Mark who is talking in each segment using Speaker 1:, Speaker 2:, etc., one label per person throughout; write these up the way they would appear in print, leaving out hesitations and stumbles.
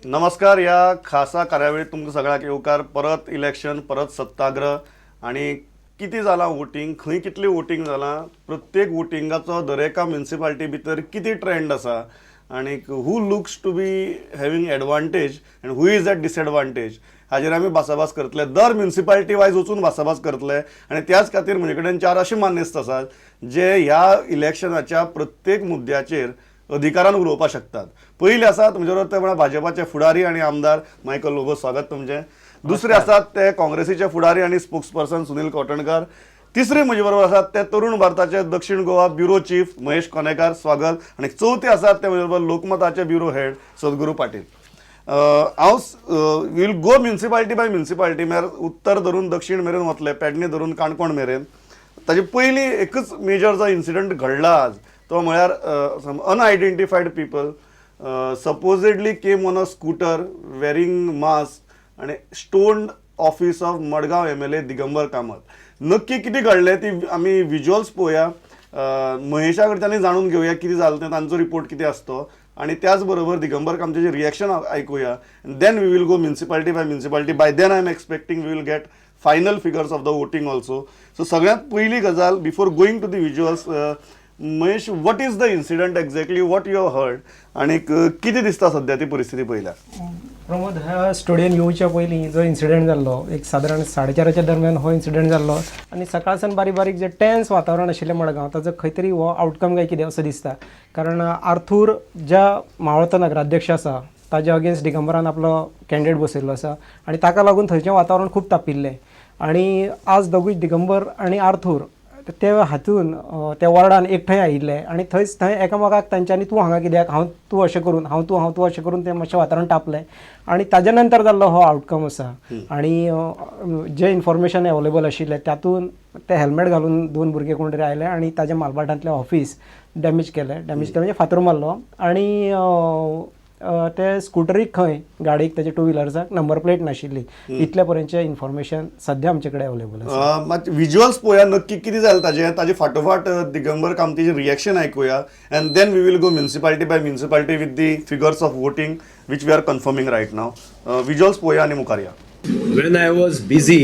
Speaker 1: नमस्कार. या खासा कार्यावळीत तुमकां सगळ्यांक येवकार. परत इलेक्शन, परत सत्ताग्रह आणि किती जाला वोटिंग, खंय कितली वोटिंग जाला, प्रत्येक वोटिंगाचो दरेका म्युनिसिपालिटी भितर किती ट्रेंड आसा आणि who looks to be having advantage and who is at disadvantage हाजेर आमी भासाभास करतले. दर म्युनिसिपालिटी वायज वचून भासाभास करतले आणि त्याच खातीर म्हजे कडेन 4 असे मान्यस्त आसात जे ह्या इलेक्शनाच्या प्रत्येक मुद्द्याचेर अधिकारान उलोवपाक शकतात. पयले आसात तुमचे बरोबर ते म्हळ्यार भाजपाचे फुडारी आणि आमदार मायकल लोबो. स्वागत तुमचें. दुसरे आसात ते काँग्रेसीचे फुडारी आणि स्पोक्सपर्सन सुनील कोटणकर. तिसरे म्हजे बरोबर आसात ते तरुण भारताचे दक्षिण गोवा ब्युरो चीफ महेश कोनेकार. स्वागत. आणि चौथे आसात ते म्हजे बरोबर लोकमताचे ब्युरो हेड सद्गुरू पाटील. हांव will go municipality by municipality, म्हळ्यार उत्तर धरून दक्षिण मेरेन वतले, पेडणे धरून काणकोण मेरेन. ताजे पयलीं एकच मेजर जो इन्सिडंट घडला आज, तो म्हळ्यार unidentified people supposedly came on a scooter wearing mask आणि stoned office of Madgaon MLA Digambar Kamat. नक्की किती घडलें ती आमी विज्युअल्स पळोवया. महेशा कडच्यानूय जाणून घेवया कितें जालें तें, तांचो रिपोर्ट कितें आसा तो, आणि त्याच बरोबर दिगंबर कामतेचें रिएक्शन आयकुया. Then we will go municipality by municipality. By then I am expecting we will get final figures of the voting also. So सगळ्यांत पयली गजाल before going to the visuals, Mahesh, what is the incident exactly, what you have heard आणि कितें दिसता सध्या ती परिस्थिती पळयल्यार?
Speaker 2: प्रमोद, ह्या स्टुडियोन येवच्या पयलीं जो इन्सिडंट जाल्लो, एक सादारण 4:30च्या दरम्यान हो इन्सिडंट जाल्लो आणि सकाळसान बारीक बारीक जे टेन्स वातावरण आशिल्लें मडगांव, ताजो खंय तरी हो आउटकम काय कितें असं दिसता. कारण आर्थूर ज्या मावळतो नगराध्यक्ष आसा ताज्या अगेन्स्ट दिगंबरान आपलो कॅन्डिडेट बसयल्लो आसा आणि ताका लागून थंयचें वातावरण खूब तापिल्लें. आणि आज दोगूय दिगंबर आणि आर्थूर ते हातून त्या वॉर्डान एकठांय आयिल्ले आणि थंय एकामेकाक तांच्यांनी तूं हांगा कित्याक, तूं अशें करून, हांव तूं अशें करून तें मातशें वातावरण तापलें आणि ताजे नंतर जाल्लो हो आउटकम आसा. आणि जे इन्फॉर्मेशन अवेलेबल आशिल्लें तातूंत ते हेल्मेट घालून 2 भुरगे कोण तरी आयले आणि ताज्या मालबाटांतलें ऑफिस डॅमेज केलें म्हणजे फातर मारलो. आणि ते स्कुटरीक खंय गाडीक ताजे 2 व्हिलर्साक नंबर प्लेट नाशिल्ली. इतले पर्यंतचें इन्फॉर्मेशन सध्या आमचे कडेन अवेलेबल आसा.
Speaker 1: मात विज्युअल्स पळोवया नक्की कितें जालें ताजे फाटोफाट दिगंबर कामतीचें रिएक्शन आयकुया and then we will go municipality by municipality with the figures of voting which we are confirming right now. विज्युअल्स पळोवया आणि मुखार या.
Speaker 3: When I was busy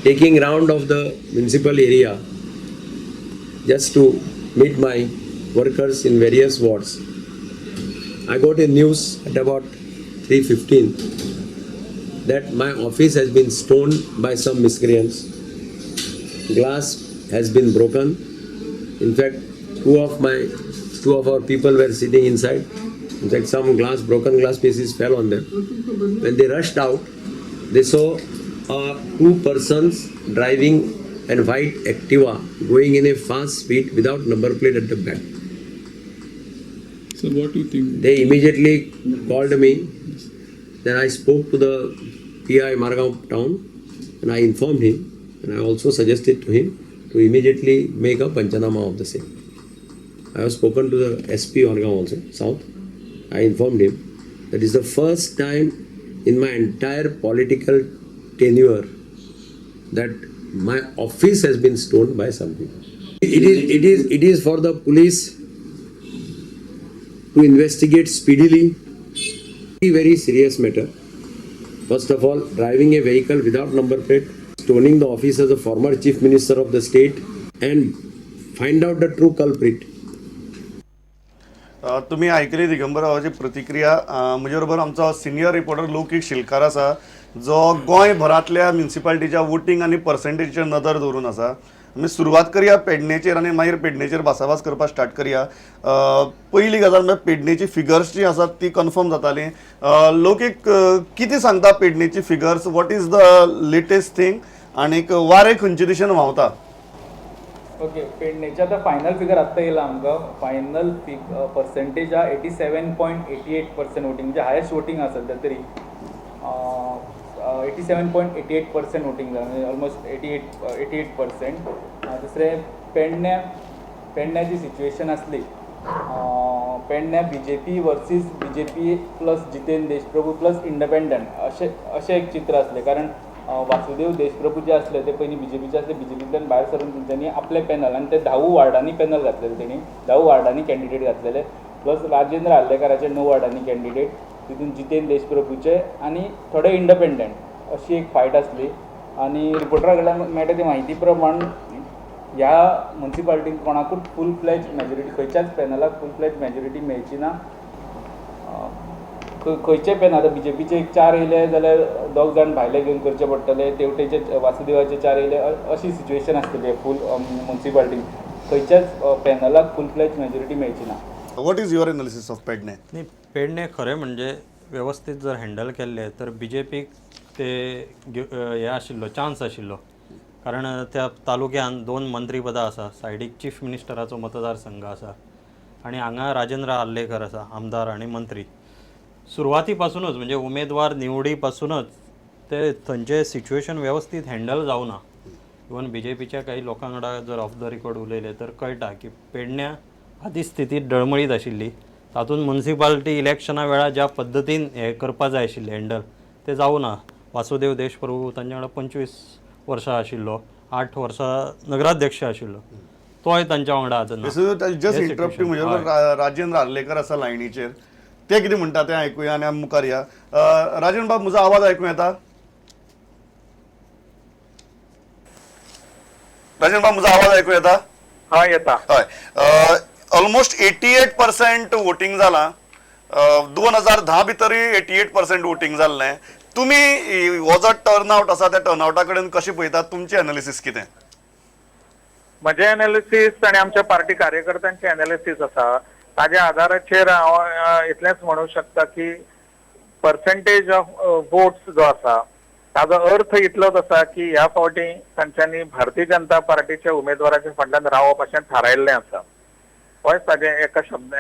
Speaker 3: taking round of the municipal area just to meet my workers in various wards, I got a news at about 3:15 that my office has been stoned by some miscreants. Glass has been broken. In fact, two of our people were sitting inside. In fact, some broken glass pieces fell on them. When they rushed out, they saw 2 persons driving a white Activa going in a fast speed without number plate at the back.
Speaker 4: So what do you think?
Speaker 3: They immediately called me. Then I spoke to the PI Margaon town and I informed him, and I also suggested to him to immediately make a Panchanama of the same. I have spoken to the SP Margaon also, South. I informed him that is the first time in my entire political tenure that my office has been stoned by some people. It is for the police to investigate speedily. Very serious matter. First of all, driving a vehicle without number plate, stoning the office as a former chief minister of the state, and find out the true culprit.
Speaker 1: तुम्ही ऐकली दिगंबरावाची प्रतिक्रिया. म्हजे बरोबर आमचो senior reporter लौकीक शिलकार आसा जो गोंयभरांतल्या म्युनिसिपालिटीच्या voting आनी पर्सेंटेजचेर नदर दवरून आसा. आमी सुरवात करया पेडणेचेर आनी मागीर पेडणेचेर भासाभास करपाक स्टार्ट करया. पयली गजाल म्हणजे पेडणेची फिगर्स जी आसात ती कन्फर्म जाताली. लौकीक, कितें सांगता पेडणेची figures? What is the latest thing आनीक वारें खंयचे दिशेन व्हांवता?
Speaker 5: ओके, पेडणेच्या आतां फायनल फिगर आत्ता येयला आमकां. फायनल पर्सेंटेज हा 87.88% वोटिंग, म्हणजे हायेस्ट वोटिंग आसा सध्या तरी. 87.88% वोटिंग जालें, म्हणजे ऑलमोस्ट 88%. दुसरें पेडण्याची सिच्युएशन आसली. पेडण्या BJP versus BJP plus Jitendra Deshprabhu plus independent अशें एक चित्र असलें. कारण वासुदेव देशप्रभू जे असले ते पयलीं BJPचे असले. BJPंतल्यान भायर सरून तेंच्यांनी आपले पॅनल आनी ते 10 वार्डांनी पॅनल घातलेले. तेणी 10 वार्डांनी कॅन्डिडेट घातलेले. प्लस राजेंद्र आर्लेकराचे 9 वार्डांनी कॅन्डिडेट. तितून जितेंद्र देशप्रभूचे आनी थोडे इंडिपेंडंट अशी एक फायट आसली आनी रिपोर्टरा कडल्यान मेळटा ती म्हायती प्रमाण ह्या म्युन्सिपाल्टीन कोणाकूच फूल फ्लॅज मेजॉरिटी खंयच्याच पॅनलाक फूल फ्लॅज मेजॉरिटी मेळची ना. खंयचे पॅन आतां BJPचे एक 4 येयले जाल्यार 2 जाण भायले घेवन करचे पडटले, तेवटेचे वासुदेवाचे 4 येयले, अशी सिच्युएशन आसतली फूल म्युन्सिपाल्टीन. खंयच्याच पॅनलाक फूल फ्लॅज मेजॉरिटी मेळची ना.
Speaker 1: What is your analysis of Pernem?
Speaker 6: नाही, पेडणे खरें म्हणजे व्यवस्थीत जर हँडल केल्ले तर BJPक ते हे आशिल्लो चान्स आशिल्लो. कारण त्या तालुक्यान 2 मंत्रीपदां आसा, सायडीक चीफ मिनिस्टराचो मतदारसंघ आसा आनी हांगा राजेंद्र आर्लेकर आसा, आमदार आनी मंत्री. सुरवाती पासूनच म्हणजे उमेदवार निवडी पासूनच ते थंयचे सिच्युएशन व्यवस्थीत हँडल जावना. इवन BJPच्या काही लोकां वांगडा जर ऑफ द रिकॉर्ड उलयले तर कळटा की पेडण्या आदी स्थितीत डळमळीत आशिल्ली. तातूंत म्युन्सिपाल्टी इलेक्शना वेळार ज्या पद्दतीन हे करपा जाय आशिल्लें हँडल ते जावना. वासुदेव देशप्रभू तांच्या वांगडा 25 वर्सां आशिल्लो, 8 वर्सां नगराध्यक्ष आशिल्लो, तोय तांच्या वांगडा आजून
Speaker 1: जस्ट इंटरप्ट म्हणजे राजेंद्र आर्लेकर आसा लायनीचेर, ते कितें म्हणटा तें आयकुया आनी आमी मुखार या. राजेंद्र बाब, म्हजो आवाज आयकूं येता? राजेंद्र बाब, म्हजो आवाज आयकूं येता?
Speaker 7: हय येता.
Speaker 1: हय, ऑलमोस्ट 88% वोटिंग जालां. 2010 भितरय 88% वोटिंग जाल्लें. तुमी हो जो टर्नआउट आसा त्या टर्नआउटा कडेन कशें पळयतात? तुमचें एनालिसीस कितें?
Speaker 7: म्हजें एनालिसीस आनी आमच्या पार्टी कार्यकर्त्यांचें एनालिसीस आसा, ताज्या आदाराचेर हांव इतलेंच म्हणूंक शकता की पर्सेंटेज ऑफ वोट्स जो आसा ताजो अर्थ इतलोच आसा की ह्या फावटी तांच्यांनी भारतीय जनता पार्टीच्या उमेदवाराच्या फाटल्यान रावप अशें थारायल्लें आसा. होयच ताजें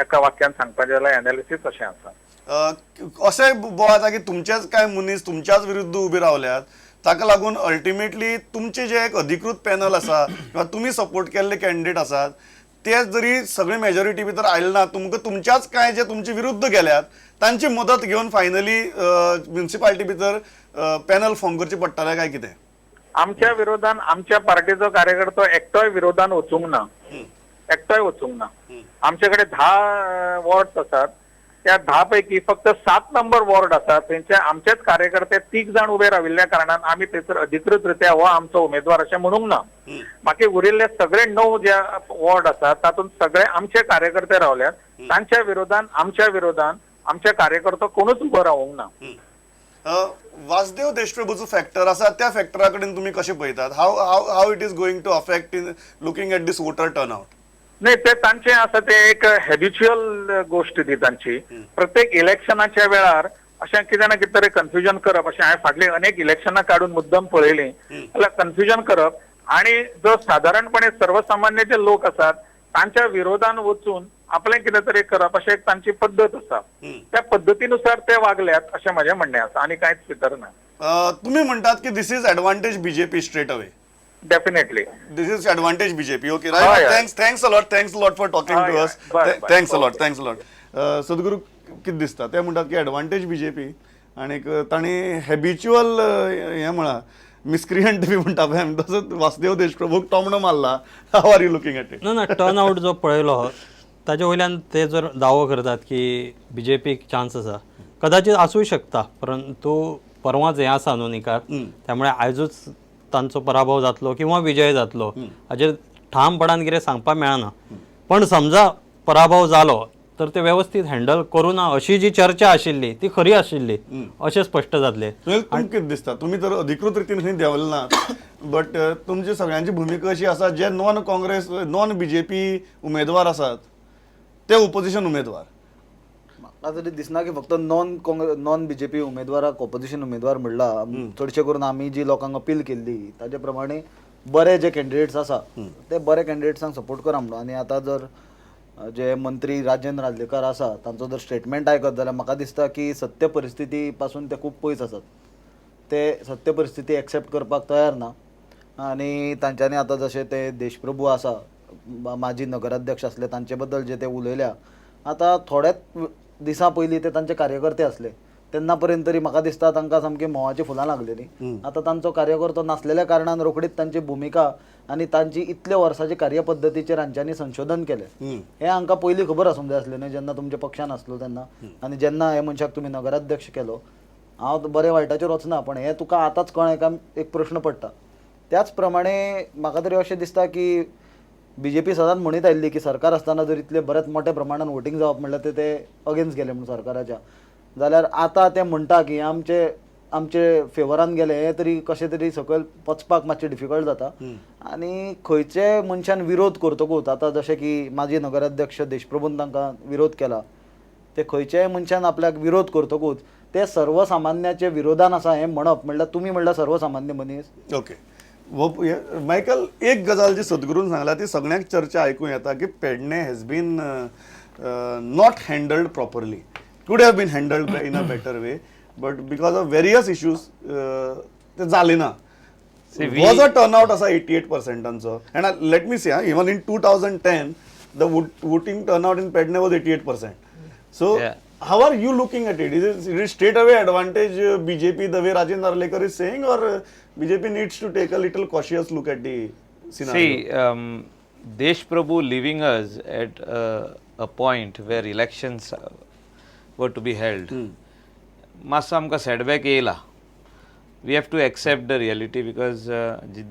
Speaker 7: एका वाक्यान सांगपाचें जाल्यार एनालिसीस अशें आसा.
Speaker 1: अशें बोवाळ जाता की तुमचेच कांय मनीस तुमच्याच विरुद्ध उबे रावल्यात, ताका लागून अल्टिमेटली तुमचे जे एक अधिकृत पॅनल आसा किंवा तुमी सपोर्ट केल्ले कॅन्डिडेट आसात ते जरी सगळे मेजॉरिटी भितर आयले ना, तुमकां तुमच्याच कांय जे तुमचे विरुद्ध गेल्यात तांची मदत घेवन फायनली म्युन्सिपाल्टी भितर पॅनल फॉर्म करचे पडटलें काय कितें?
Speaker 7: आमच्या विरोधान आमच्या पार्टीचो कार्यकर्तो एकटोय विरोधान वचूंक ना, एकटोय वचूंक ना. आमचे कडेन 10 वॉर्ड्स आसात, त्या 10 पैकी फक्त 7 नंबर वॉर्ड आसा थंयचे आमचेच कार्यकर्ते 3 जाण उबे राविल्ल्या कारणान आमी थंयसर अधिकृतरित्या हो आमचो उमेदवार अशें म्हणूंक ना. बाकी उरिल्ले सगळे 9 जे वॉर्ड आसात तातूंत सगळे आमचे कार्यकर्ते रावल्यात. तांच्या विरोधान आमचे कार्यकर्तो कोणूच उबो रावूंक ना.
Speaker 1: वासुदेव देशप्रभूचो फॅक्टर आसा, त्या फॅक्टरा कडेन तुमी कशें पळयतात? How it is going to affect in looking at this voter turnout?
Speaker 7: नाही, ते तांचे आसा ते एक हॅबिच्युअल गोष्ट ती तांची. प्रत्येक इलेक्शनाच्या वेळार अशें कितें ना कितें तरी कन्फ्युजन करप, अशें हांवें फाटलीं अनेक इलेक्शनां काडून मुद्दम पळयलीं, जाल्यार कन्फ्युजन करप आनी जो सादारणपणे सर्वसामान्य जे लोक आसात तांच्या विरोधान वचून आपलें कितें तरी करप अशें एक तांची पद्दत आसा. त्या पद्दतीनुसार ते वागल्यात अशें म्हजें म्हणणें आसा आनी कांयच भितर ना.
Speaker 1: तुम्ही म्हणटात की this is advantage BJP straight away?
Speaker 7: Definitely
Speaker 1: This is advantage BJP. Okay, right. Thanks a lot for talking to us. Thanks a lot. सद्गुरू कितें दिसता? ते म्हणटात की एडवांटेज BJP आनी तांणी हॅबिच्युअल हें म्हणा मिसक्रियंट बी म्हणटा पळय तसोच वासुदेव देशप्रभूक टोमणो मारला. How are you looking at it?
Speaker 6: ना टर्नआउट जो पळयलो ताजे वयल्यान ते जर दावो करतात की BJPक चान्स आसा, कदाचित आसूय शकता, परंतु परवांच हें आसा न्हू निकाल, त्यामुळे आयजूच तांचो पराभव जातलो किंवा विजय जातलो हाजेर ठामपणान कितें सांगपाक मेळना. पण समजा पराभव जालो तर ते व्यवस्थीत हँडल करूं ना अशी जी चर्चा आशिल्ली ती खरी आशिल्ली अशें स्पश्ट जातलें.
Speaker 1: तुमकां कितें दिसता? तुमी तर अधिकृत रितीन खंय देवले नात, बट तुमची सगळ्यांची भुमिका अशी आसा जे नॉन BJP उमेदवार आसात ते ओपोजिशन उमेदवार.
Speaker 8: म्हाका तरी दिसना की फक्त नॉन BJP उमेदवाराक ऑपोजिशन उमेदवार म्हणला. चडशे करून आमी जी लोकांक अपील केल्ली ताजे प्रमाणे बरे जे कॅन्डिडेट्स आसा ते बरे कॅन्डिडेट्सांक सपोर्ट करा म्हणून. आनी आतां जर जे मंत्री राजेंद्र आर्लेकर आसा तांचो जर स्टेटमेंट आयकत जाल्यार म्हाका दिसता की सत्य परिस्थिती पासून ते खूब पयस आसात. ते सत्य परिस्थिती एक्सेप्ट करपाक तयार ना. आनी तांच्यांनी आतां जशे ते देशप्रभू आसा माजी नगराध्यक्ष आसले तांचे बद्दल जे ते उलयल्या, आतां थोड्याच दिसां पयलीं ते तांचे कार्यकर्ते आसले तेन्ना पर्यंत तरी म्हाका दिसता तांकां सामकी मोवाची फुलां लागलेलीं. आतां तांचो कार्यकर्तो नासलेल्या कारणान रोखडीच तांची भुमिका आनी तांची इतल्या वर्सांची कार्यपद्दतीचेर हांच्यांनी संशोधन केलें हें हांकां पयलीं खबर आसूंक जाय आसलें न्हय जेन्ना तुमच्या पक्षान आसलो तेन्ना आनी जेन्ना हे मनशाक तुमी नगराध्यक्ष केलो. हांव बरें वायटाचेर वचना पण हें तुका आतांच कळ्ळें काय एक प्रश्न पडटा. त्याच प्रमाणे म्हाका तरी अशें दिसता की BJP सदांच म्हणीत आयिल्ली की सरकार आसतना जर इतले बरेच मोठ्या प्रमाणात वोटींग जावप म्हणल्यार ते अगेन्स्ट गेले म्हणून सरकाराच्या, जाल्यार आतां ते म्हणटा की आमचे फेवरान गेले हे तरी कशें तरी सकयल वचपाक मातशें डिफिकल्ट जाता. आनी खंयचे मनशान विरोध करतकूच आतां जशें की माजी नगराध्यक्ष देशप्रभून तांकां विरोध केला, ते खंयच्याय मनशान आपल्याक विरोध करतकूच ते सर्वसामान्याचे विरोधान आसा हें म्हणप म्हणल्यार तुमी म्हणल्यार सर्वसामान्य मनीस.
Speaker 1: ओके मायकल, एक गजाल जी सद्गुरून सांगला ती सगळ्यांक चर्चा आयकूं येता की Pedne has been not handled properly, could have been handled in a better way, but because of various issues ते जाले ना. वॉज अ टर्नआउट आसा 88%. And let me say even in 2010 the voting turnout in Pedne was 88%. So how are you looking at it? Is it straight away advantage BJP the way Rajendra Arlekar is saying, or BJP needs to take a little cautious look at the scenario?
Speaker 9: See, Desh Prabhu leaving us at a point where elections were to be held, मातसो आमकां setback येयला. We have to accept the reality because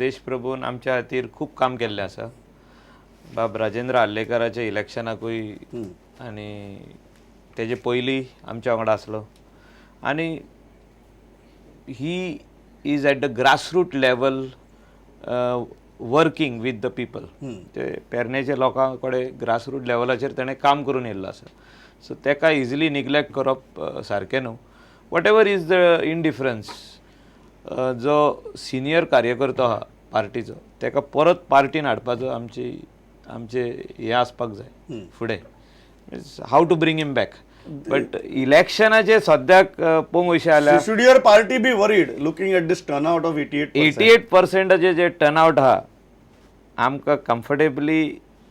Speaker 9: Desh Prabhun आमच्या खातीर खूब काम केल्लें आसा. बाब राजेंद्र आर्लेकराच्या इलेक्शनाकूय आनी तेजे पयलीं आमच्या वांगडा आसलो आनी he is at the grassroot level working with the people. ते पेरनेच्या लोकां कडेन ग्रासरूट लेवलाचेर ताणें काम करून येयल्लो आसा. सो तेका इजिली निग्लेक्ट करप सारकें न्हू. वॉट एवर इज द इनडिफरन्स, जो सिनियर कार्यकर्तो आहा पार्टीचो तेका परत पार्टीन हाडपाचो आमचे हें आसपाक जाय फुडें. How to bring him back. But इलेक्शनाचे सद्याक पळोवंक वयशें जाल्यार
Speaker 1: should your party be worried looking at this turnout of 88%?
Speaker 9: 88% जे टर्नआउट आहा आमकां comfortably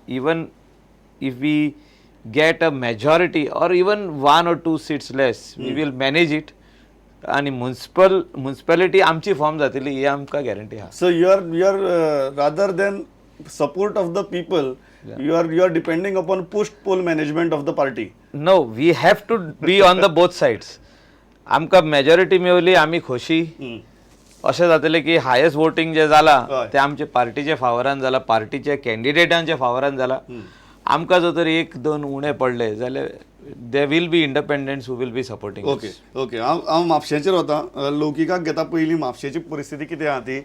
Speaker 9: even if we get a majority or even 1 or 2 seats less we will manage it. आनी municipality आमची form जातली ही आमकां गॅरंटी आहा.
Speaker 1: So you are rather than support of the people, you are depending upon post-poll management of the party.
Speaker 9: No, we have to be on the both sides. आमकां majority मेवली आमी खोशी. अशें जातलें की हायेस्ट वोटींग जे जाला ते आमचे पार्टीचे फावरान जाला, पार्टीचे कॅन्डिडेटांच्या फावरान जाला. आमकां जर तरी 1-2 उणे पडले जाल्यार there will be independents who will be supporting.
Speaker 1: Okay हांव म्हापशेचेर वता. लौकिकाक घेता पयलीं म्हापशेची परिस्थिती कितें आहा ती,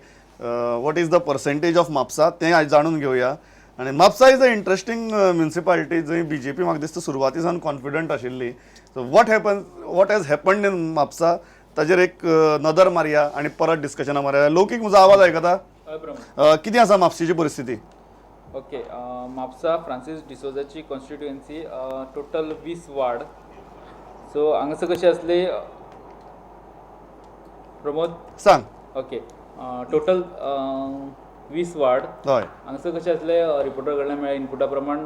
Speaker 1: what is the percentage of Mapusa तें आयज जाणून घेवया. आनी Mapusa is a interesting municipality जंय BJP म्हाका दिसता सुरवाती सावन कॉन्फिडंट आशिल्ली. So what has happened in Mapusa ताजेर एक नदर मारया आनी परत डिस्कशनां मारया. लौकीक म्हजो आवाज आयकता? कितें आसा म्हापशेची परिस्थिती?
Speaker 5: ओके, म्हापसा फ्रांसीस डिसोजाची कॉन्स्टिट्युएन्सी टोटल 20 वार्ड. सो हांगासर कशें आसले प्रमोद
Speaker 1: सांग.
Speaker 5: Okay, total 20 ward.
Speaker 1: हय,
Speaker 5: हांगासर कशें आसले रिपोर्टर कडल्यान मेळ्ळ्या इनपुटा प्रमाण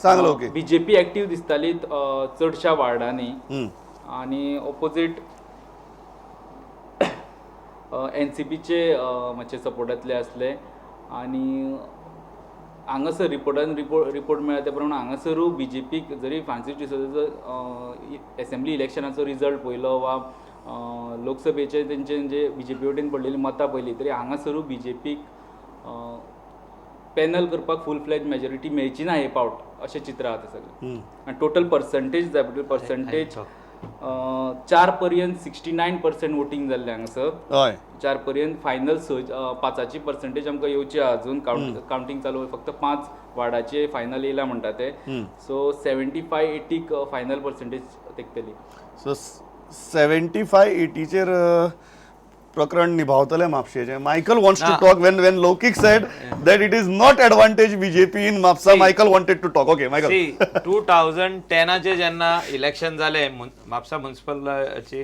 Speaker 1: सांग लौकीक.
Speaker 5: BJP एक्टीव दिसताली चडशा वार्डांनी आनी ऑपोजीट NCPचे मातशे सपोर्टांतले आसले. आनी हांगासर रिपोर्ट मेळ्ळा त्या प्रमाणे हांगासरूय BJPक जरी फ्रांसीस डिसोजाचो एसेंब्ली इलेक्शनाचो रिजल्ट पयलो वा लोकसभेचे तेंचे जे BJP वटेन पडलेली मतां पयली तरी हांगासरूय BJPक पॅनल करपाक फूल फ्लॅज मेजॉरिटी मेळची ना हे फावट अशें चित्र आहा ते सगळें. आनी टोटल पर्संटेज जाय पडटली. पर्संटेज 4 पर्यंत 69% वोटींग जाल्लें हांगासर. 4 पर्यंत फायनल 5ची पर्संटेज आमकां येवची आहा. अजून कावंटींग चालू, फक्त 5 वार्डाचे फायनल येयला म्हणटा ते. सो 75-80 फायनल पर्संटेज तेकतली.
Speaker 1: सो 75-80चेर प्रकरण निभावतले म्हापशेचे. Michael wants to talk when Lokik said that it is not advantage BJP in Mapsa. Michael wanted to talk. Okay, Michael.
Speaker 9: See, 2010चे जेन्ना इलेक्शन जालें म्हापसा म्युन्सिपलची